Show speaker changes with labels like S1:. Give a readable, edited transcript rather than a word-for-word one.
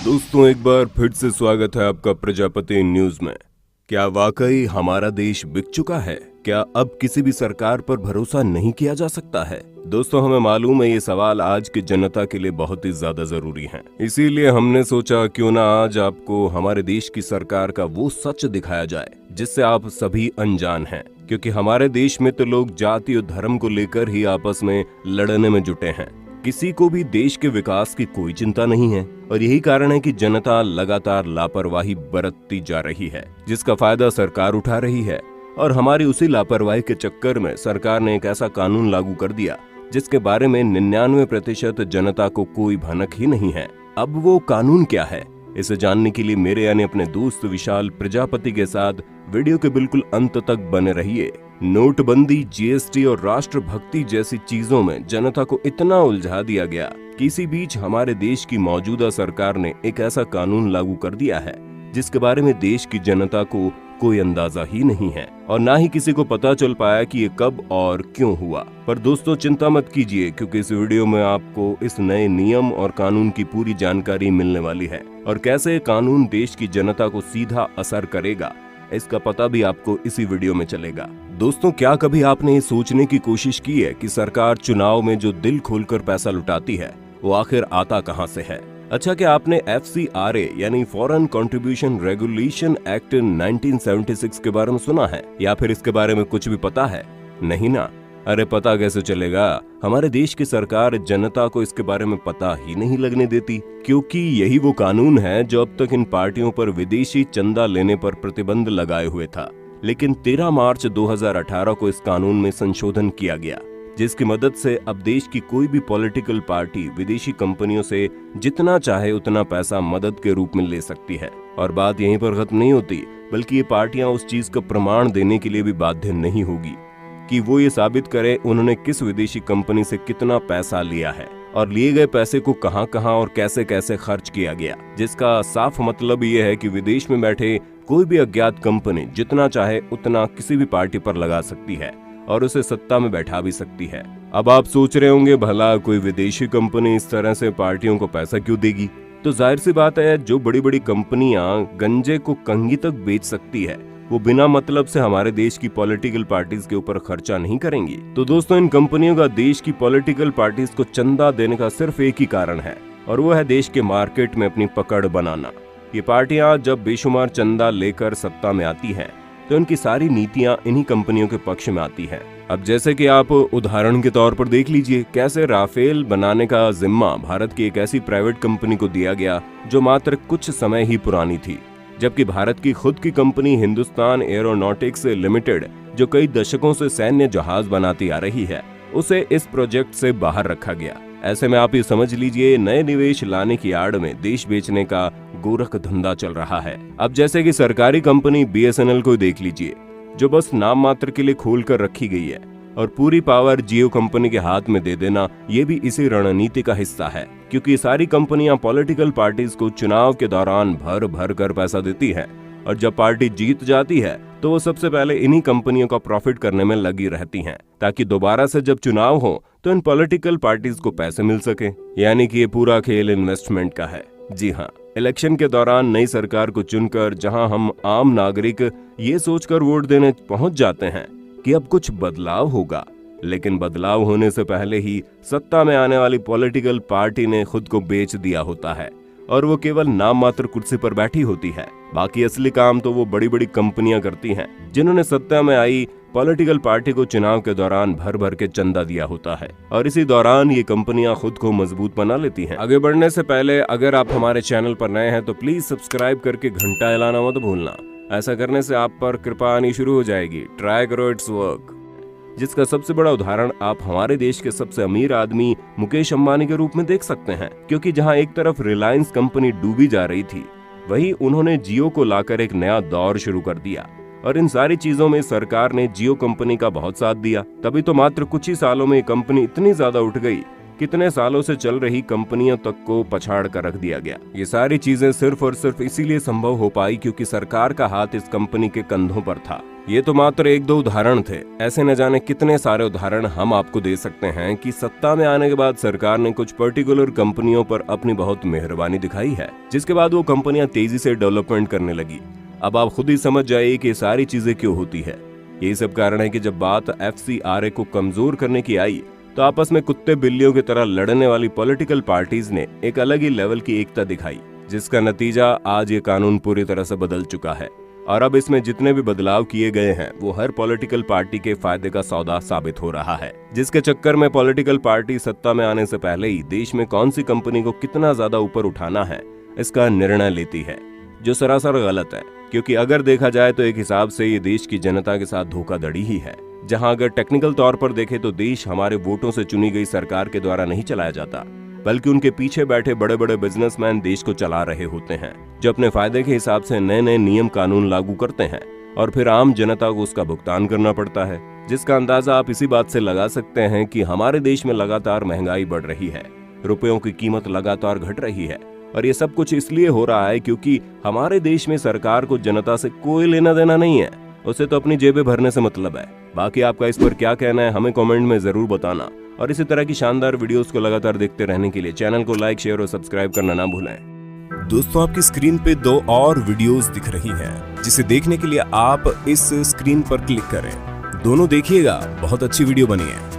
S1: दोस्तों, एक बार फिर से स्वागत है आपका प्रजापति न्यूज में। क्या वाकई हमारा देश बिक चुका है? क्या अब किसी भी सरकार पर भरोसा नहीं किया जा सकता है? दोस्तों, हमें मालूम है ये सवाल आज की जनता के लिए बहुत ही ज्यादा जरूरी है। इसीलिए हमने सोचा क्यों ना आज आपको हमारे देश की सरकार का वो सच दिखाया जाए जिससे आप सभी अनजान हैं। क्योंकि हमारे देश में तो लोग जाति और धर्म को लेकर ही आपस में लड़ने में जुटे हैं। किसी को भी देश के विकास की कोई चिंता नहीं है और यही कारण है कि जनता लगातार लापरवाही बरतती जा रही है, जिसका फायदा सरकार उठा रही है। और हमारी उसी लापरवाही के चक्कर में सरकार ने एक ऐसा कानून लागू कर दिया जिसके बारे में 99% जनता को कोई भनक ही नहीं है। अब वो कानून क्या है, इसे जानने के लिए मेरे यानी अपने दोस्त विशाल प्रजापति के साथ वीडियो के बिल्कुल अंत तक बने रहिए। नोटबंदी, जीएसटी और राष्ट्रभक्ति जैसी चीजों में जनता को इतना उलझा दिया गया कि इसी बीच हमारे देश की मौजूदा सरकार ने एक ऐसा कानून लागू कर दिया है जिसके बारे में देश की जनता को कोई अंदाजा ही नहीं है और ना ही किसी को पता चल पाया कि ये कब और क्यों हुआ। पर दोस्तों, चिंता मत कीजिए, क्योंकि इस वीडियो में आपको इस नए नियम और कानून की पूरी जानकारी मिलने वाली है और कैसे कानून देश की जनता को सीधा असर करेगा, इसका पता भी आपको इसी वीडियो में चलेगा। दोस्तों, क्या कभी आपने ये सोचने की कोशिश की है कि सरकार चुनाव में जो दिल खोलकर पैसा लुटाती है वो आखिर आता कहां से है? अच्छा, क्या आपने FCRA यानी फॉरेन कंट्रीब्यूशन रेगुलेशन एक्ट 1976 के बारे में सुना है या फिर इसके बारे में कुछ भी पता है? नहीं ना? अरे पता कैसे चलेगा? हमारे देश की सरकार जनता को इसके बारे में पता ही नहीं लगने देती, क्योंकि यही वो कानून है जो अब तक इन पार्टियों पर विदेशी चंदा लेने पर प्रतिबंध लगाए हुए था। लेकिन 13 मार्च 2018 को इस कानून में संशोधन किया गया, जिसकी मदद से अब देश की कोई भी पॉलिटिकल पार्टी विदेशी कंपनियों से जितना चाहे उतना पैसा मदद के रूप में ले सकती है। और बात यहीं पर खत्म नहीं होती, बल्कि ये पार्टियां उस चीज का प्रमाण देने के लिए भी बाध्य नहीं होगी कि वो ये साबित करे उन्होंने किस विदेशी कंपनी से कितना पैसा लिया है और लिए गए पैसे को कहां-कहां और कैसे-कैसे खर्च किया गया, जिसका साफ मतलब ये है कि विदेश में बैठे कोई भी अज्ञात कंपनी जितना चाहे उतना किसी भी पार्टी पर लगा सकती है और उसे सत्ता में बैठा भी सकती है। अब आप सोच रहे होंगे, भला कोई विदेशी कंपनी इस तरह से पार्टियों को पैसा क्यों देगी? तो जाहिर सी बात है, जो बड़ी बड़ी कंपनियां गंजे को कंघी तक बेच सकती है वो बिना मतलब से हमारे देश की पॉलिटिकल पार्टीज के ऊपर खर्चा नहीं करेंगी। तो दोस्तों, इन कंपनियों का देश की पॉलिटिकल पार्टीज को चंदा देने का सिर्फ एक ही कारण है और वो है देश के मार्केट में अपनी पकड़ बनाना। ये पार्टियां जब बेशुमार चंदा लेकर सत्ता में आती हैं तो उनकी सारी नीतियां इन्हीं कंपनियों के पक्ष में आती हैं। अब जैसे कि आप उदाहरण के तौर पर देख लीजिए, कैसे राफेल बनाने का जिम्मा भारत की एक ऐसी प्राइवेट कंपनी को दिया गया जो मात्र कुछ समय ही पुरानी थी, जबकि भारत की खुद की कंपनी हिंदुस्तान एरोनॉटिक्स लिमिटेड, जो कई दशकों से सैन्य जहाज बनाती आ रही है, उसे इस प्रोजेक्ट से बाहर रखा गया। ऐसे में आप ये समझ लीजिए, नए निवेश लाने की आड़ में देश बेचने का गोरख धंधा चल रहा है। अब जैसे कि सरकारी कंपनी BSNL को देख लीजिए, जो बस नाम मात्र के लिए खोल कर रखी गई है और पूरी पावर जियो कंपनी के हाथ में दे देना, ये भी इसी रणनीति का हिस्सा है, क्योंकि सारी कंपनियां पॉलिटिकल पार्टीज को चुनाव के दौरान भर भर कर पैसा देती है और जब पार्टी जीत जाती है तो वो सबसे पहले इन्हीं कंपनियों का प्रॉफिट करने में लगी रहती हैं, ताकि दोबारा से जब चुनाव हो तो इन पॉलिटिकल पार्टीज को पैसे मिल सके। यानी कि ये पूरा खेल इन्वेस्टमेंट का है। जी हाँ, इलेक्शन के दौरान नई सरकार को चुनकर जहां हम आम नागरिक ये सोचकर वोट देने पहुंच जाते हैं कि अब कुछ बदलाव होगा, लेकिन बदलाव होने से पहले ही सत्ता में आने वाली पॉलिटिकल पार्टी ने खुद को बेच दिया होता है और वो केवल नाम मात्र कुर्सी पर बैठी होती है। बाकी असली काम तो वो बड़ी बड़ी कंपनियां करती हैं, जिन्होंने सत्ता में आई पॉलिटिकल पार्टी को चुनाव के दौरान भर भर के चंदा दिया होता है और इसी दौरान ये कंपनियां खुद को मजबूत बना लेती हैं। आगे बढ़ने से पहले अगर आप हमारे चैनल पर नए हैं तो प्लीज सब्सक्राइब करके घंटा हिलाना मत भूलना। ऐसा करने से आप पर कृपा आनी शुरू हो जाएगी। ट्राई करो, इट्स वर्क। जिसका सबसे बड़ा उदाहरण आप हमारे देश के सबसे अमीर आदमी मुकेश अंबानी के रूप में देख सकते हैं, क्योंकि जहां एक तरफ रिलायंस कंपनी डूबी जा रही थी, वहीं उन्होंने जियो को लाकर एक नया दौर शुरू कर दिया और इन सारी चीजों में सरकार ने जियो कंपनी का बहुत साथ दिया। तभी तो मात्र कुछ ही सालों में कंपनी इतनी ज्यादा उठ गई कितने सालों से चल रही कंपनियों तक को पछाड़ कर रख दिया गया। ये सारी चीजें सिर्फ और सिर्फ इसीलिए संभव हो पाई क्योंकि सरकार का हाथ इस कंपनी के कंधों पर था। ये तो मात्र एक दो उदाहरण थे, ऐसे न जाने कितने सारे उदाहरण हम आपको दे सकते हैं कि सत्ता में आने के बाद सरकार ने कुछ पर्टिकुलर कंपनियों पर अपनी बहुत मेहरबानी दिखाई है, जिसके बाद वो कंपनियां तेजी से डेवलपमेंट करने लगी। अब आप खुद ही समझ जाइए कि ये सारी चीजें क्यों होती है। यही सब कारण है कि जब बात FCRA को कमजोर करने की आई तो आपस में कुत्ते बिल्लियों की तरह लड़ने वाली पॉलिटिकल पार्टीज ने एक अलग ही लेवल की एकता दिखाई, जिसका नतीजा आज ये कानून पूरी तरह से बदल चुका है। और अब इसमें जितने भी बदलाव किए गए हैं वो हर पॉलिटिकल पार्टी के फायदे का सौदा साबित हो रहा है, जिसके चक्कर में पॉलिटिकल पार्टी सत्ता में आने से पहले ही देश में कौन सी कंपनी को कितना ज्यादा ऊपर उठाना है इसका निर्णय लेती है, जो सरासर गलत है। क्योंकि अगर देखा जाए तो एक हिसाब से ये देश की जनता के साथ धोखाधड़ी ही है, जहां अगर टेक्निकल तौर पर देखें तो देश हमारे वोटों से चुनी गई सरकार के द्वारा नहीं चलाया जाता, बल्कि उनके पीछे बैठे बड़े बड़े बिजनेसमैन देश को चला रहे होते हैं, जो अपने फायदे के हिसाब से नए नए नियम कानून लागू करते हैं और फिर आम जनता को उसका भुगतान करना पड़ता है। जिसका अंदाजा आप इसी बात से लगा सकते हैं कि हमारे देश में लगातार महंगाई बढ़ रही है, रुपयों की कीमत लगातार घट रही है, और ये सब कुछ इसलिए हो रहा है क्योंकि हमारे देश में सरकार को जनता से कोई लेना देना नहीं है, उसे तो अपनी जेबें भरने से मतलब है। बाकी आपका इस पर क्या कहना है हमें कमेंट में जरूर बताना, और इसी तरह की शानदार वीडियोस को लगातार देखते रहने के लिए चैनल को लाइक, शेयर और सब्सक्राइब करना ना भूलें।
S2: दोस्तों, आपकी स्क्रीन पे 2 और वीडियोस दिख रही हैं, जिसे देखने के लिए आप इस स्क्रीन पर क्लिक करें। दोनों देखिएगा, बहुत अच्छी वीडियो बनी है।